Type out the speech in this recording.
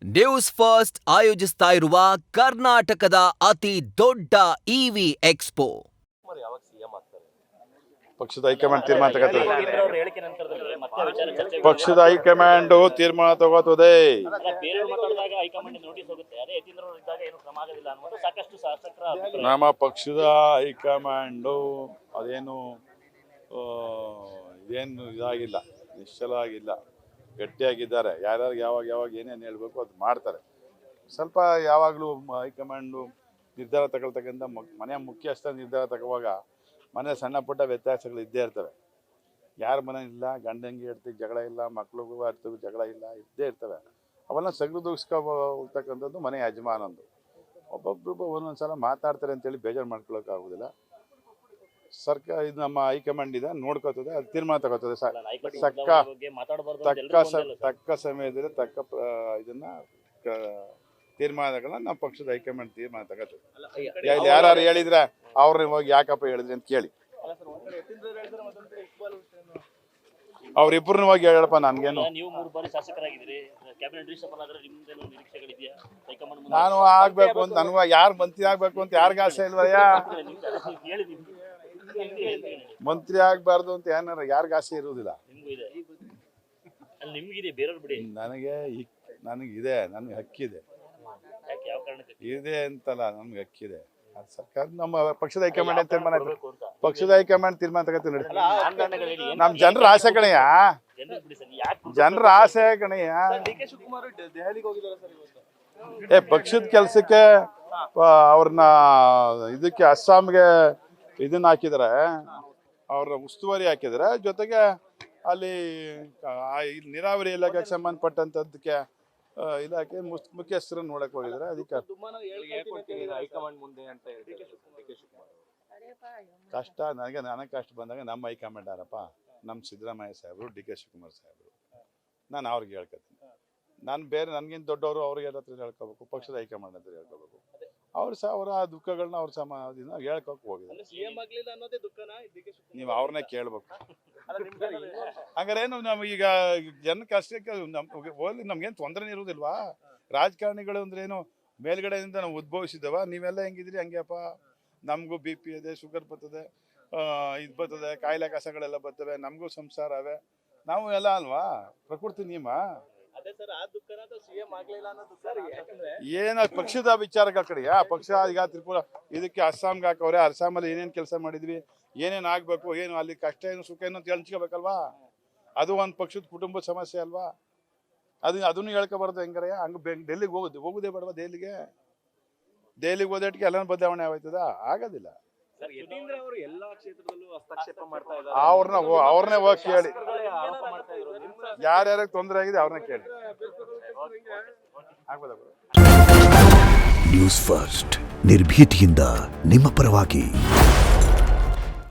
News first ಆಯೋಜಿಸ್ತಾ ಇರುವ ಕರ್ನಾಟಕದ ಅತಿ ದೊಡ್ಡ ಇವಿ ಎಕ್ಸ್ಪೋ. ಪಕ್ಷದ ಹೈಕಮಾಂಡ್ ತೀರ್ಮಾನ ತಗೋತದೆ. ಪಕ್ಷದ ಹೈಕಮಾಂಡ್ ತೀರ್ಮಾನ ತಗೋತದೆ. ನಮ್ಮ ಪಕ್ಷದ ಹೈಕಮಾಂಡು ಅದೇನು ಇದಾಗಿಲ್ಲ, ನಿಶ್ಚಲ ಆಗಿಲ್ಲ, ಗಟ್ಟಿಯಾಗಿದ್ದಾರೆ. ಯಾರ್ಯಾರು ಯಾವಾಗ ಏನೇನು ಹೇಳಬೇಕು ಅದು ಮಾಡ್ತಾರೆ. ಸ್ವಲ್ಪ ಯಾವಾಗಲೂ ಹೈಕಮಾಂಡು ನಿರ್ಧಾರ ತಗೊಳ್ತಕ್ಕಂಥ ಮನೆಯ ಮುಖ್ಯಸ್ಥ ನಿರ್ಧಾರ ತಗೋವಾಗ ಮನೆ ಸಣ್ಣ ಪುಟ್ಟ ವ್ಯತ್ಯಾಸಗಳು ಇದ್ದೇ ಇರ್ತವೆ. ಯಾರ ಮನೆ ಇಲ್ಲ, ಗಂಡಂಗಿ ಇರ್ತೀವಿ ಜಗಳ ಇಲ್ಲ, ಮಕ್ಳಿಗೂ ಇರ್ತೀವಿ ಜಗಳ ಇಲ್ಲ, ಇದ್ದೇ ಇರ್ತವೆ. ಅವೆಲ್ಲ ಹೋಗ್ತಕ್ಕಂಥದ್ದು ಮನೆ ಯಜಮಾನಂದು. ಒಬ್ಬೊಬ್ರು ಒಂದೊಂದು ಸಲ ಮಾತಾಡ್ತಾರೆ ಅಂತೇಳಿ ಬೇಜಾರು ಮಾಡ್ಕೊಳ್ಳೋಕ್ಕಾಗೋದಿಲ್ಲ. ಸರ್ಕಾರ ಇದು ನಮ್ಮ ಹೈಕಮಾಂಡ್ ಇದೆ, ನೋಡ್ಕೋತದೆ, ಅದು ತೀರ್ಮಾನ ತಗೋತದೆ. ತಕ್ಕ ಸಮಯದಲ್ಲಿ ತಕ್ಕ ಇದನ್ನ ತೀರ್ಮಾನಗಳನ್ನ ನಮ್ಮ ಪಕ್ಷದ ಹೈಕಮಾಂಡ್ ತೀರ್ಮಾನ ತಗೋತದೆ. ಯಾರು ಹೇಳಿದ್ರೆ ಅವ್ರನ್ನ ಹೋಗಿ ಯಾಕಪ್ಪ ಹೇಳಿದ್ರಿ ಅಂತ ಕೇಳಿ, ಅವ್ರಿಬ್ರನ್ನ ಹೋಗಿ ಹೇಳಪ್ಪ. ನನ್ಗೇನು, ನಾನು ಆಗ್ಬೇಕು ಅಂತ, ನನಗೂ ಯಾರು ಮಂತ್ರಿ ಆಗ್ಬೇಕು ಅಂತ ಯಾರಿಗ ಆಸೆ ಇಲ್ವಯ್ಯ? ಮಂತ್ರಿ ಆಗ್ಬಾರ್ದು ಅಂತ ಏನಾರ ಯಾರಿಗ ಆಸೆ ಇರುವುದಿಲ್ಲ. ನನಗಿದೆ, ನನ್ಗೆ ಹಕ್ಕಿದೆ ಇದೆ ಅಂತಲ್ಲ, ನಮ್ಗೆ ಹಕ್ಕಿದೆ. ಸರ್ಕಾರ ನಮ್ಮ ಪಕ್ಷದ ಹೈಕಮಾಂಡ್ ತೀರ್ಮಾನ, ಪಕ್ಷದ ಹೈಕಮಾಂಡ್ ತೀರ್ಮಾನ ತಗೋತೀವಿ ನೋಡಿ. ನಮ್ ಜನರ ಆಸೆ ಕಣಯ್ಯ, ಜನರ ಆಸೆ ಕಣಯ್ಯ. ಪಕ್ಷದ ಕೆಲ್ಸಕ್ಕೆ ಅವ್ರನ್ನ ಇದಕ್ಕೆ ಅಸ್ಸಾಂಗೆ ಇದನ್ನ ಹಾಕಿದ್ರೆ, ಅವ್ರ ಉಸ್ತುವಾರಿ ಹಾಕಿದ್ರೆ, ಜೊತೆಗೆ ಅಲ್ಲಿ ನೀರಾವರಿ ಇಲಾಖೆಗೆ ಸಂಬಂಧಪಟ್ಟಂತದಕ್ಕೆ ಇಲಾಖೆ ಮುಖ್ಯಸ್ಥರನ್ನು ನೋಡಕ್ ಹೋಗಿದ್ರೆ, ಅದಕ್ಕೆ ಕಷ್ಟ ನನಗೆ ಕಷ್ಟ ಬಂದಾಗ ನಮ್ಮ ಹೈಕಮಾಂಡ್ ಯಾರಪ್ಪ? ನಮ್ಮ ಸಿದ್ದರಾಮಯ್ಯ ಸಾಹೇಬರು, ಡಿ.ಕೆ. ಶಿವಕುಮಾರ್ ಸಾಹೇಬರು. ನಾನು ಅವ್ರಿಗೆ ಹೇಳ್ಕೊತೀನಿ. ನಾನು ಬೇರೆ ನನಗಿಂತ ದೊಡ್ಡವರು ಅವ್ರಿಗೆ ಹತ್ರ ಹೇಳ್ಕೋಬೇಕು, ಪಕ್ಷದ ಹೈಕಮಾಂಡ್ ಹತ್ರ ಹೇಳ್ಕೋಬೇಕು. ಅವರ ದುಃಖಗಳನ್ನ ಅವ್ರ ಸಮಾಧಾನ ಹೇಳ್ಕೊಕ್ ಹೋಗಿದ್ದಾರೆ. ನೀವು ಅವ್ರನ್ನೇ ಕೇಳ್ಬೇಕು. ಹಂಗಾರೇನು ನಮಗೀಗ ಜನಕ್ಕೆ ಅಷ್ಟಕ್ಕೆ ನಮ್ಗೇನು ತೊಂದರೆ ಇರುವುದಿಲ್ವಾ? ರಾಜಕಾರಣಿಗಳು ಅಂದ್ರೆ ಏನು ಮೇಲ್ಗಡೆಯಿಂದ ನಾವು ಉದ್ಭವಿಸಿದವ? ನೀವೆಲ್ಲ ಹೆಂಗಿದ್ರಿ ಹಂಗ್ಯಪ್ಪ. ನಮಗೂ BP ಇದೆ, ಶುಗರ್ ಬರ್ತದೆ, ಇದು ಬರ್ತದೆ, ಕಾಯಿಲೆ ಕಸಗಳೆಲ್ಲ ಬರ್ತವೆ, ನಮಗೂ ಸಂಸಾರ ಅವೆ, ನಾವು ಎಲ್ಲ ಅಲ್ವಾ? ಪ್ರಕೃತಿ ನಿಯಮ. ಏನ ಪಕ್ಷದ ವಿಚಾರಗಳ ಕಡೆಯಾ? ಪಕ್ಷ ಈಗ ತ್ರಿಪುರ ಇದಕ್ಕೆ ಅಸ್ಸಾಂಗೆ ಹಾಕವ್ರೆ, ಅಸ್ಸಾಮಲ್ಲಿ ಏನೇನು ಕೆಲಸ ಮಾಡಿದ್ವಿ, ಏನೇನು ಆಗ್ಬೇಕು, ಏನು ಅಲ್ಲಿ ಕಷ್ಟ ಏನು ಸುಖ ಏನು ಅಂತ ಹಂಚ್ಕೋಬೇಕಲ್ವಾ? ಅದು ಒಂದು ಪಕ್ಷದ ಕುಟುಂಬದ ಸಮಸ್ಯೆ ಅಲ್ವಾ? ಅದನ್ನು ಹೇಳ್ಕೊಬಾರ್ದು ಹೆಂಗಾರಯ್ಯ? ಹಂಗೆ ಡೆಲ್ಲಿಗೆ ಹೋಗುದೇ ಬೇಡವಾ? ದೆಹಲಿಗೆ ಹೋದಟ್ಟಿಗೆ ಎಲ್ಲ ಬದಲಾವಣೆ ಆಗೋಯ್ತದ? ಆಗೋದಿಲ್ಲ. ಅವ್ರನ್ನೇ ಹೋಗಿ ಕೇಳಿ, ಯಾರ್ಯಾರಿಗೆ ತೊಂದರೆ ಆಗಿದೆ ಅವ್ರನ್ನ ಕೇಳಿ. ನ್ಯೂಸ್ ಫಸ್ಟ್ ನಿರ್ಭೀತಿಯಿಂದ ನಿಮ್ಮ ಪರವಾಗಿ.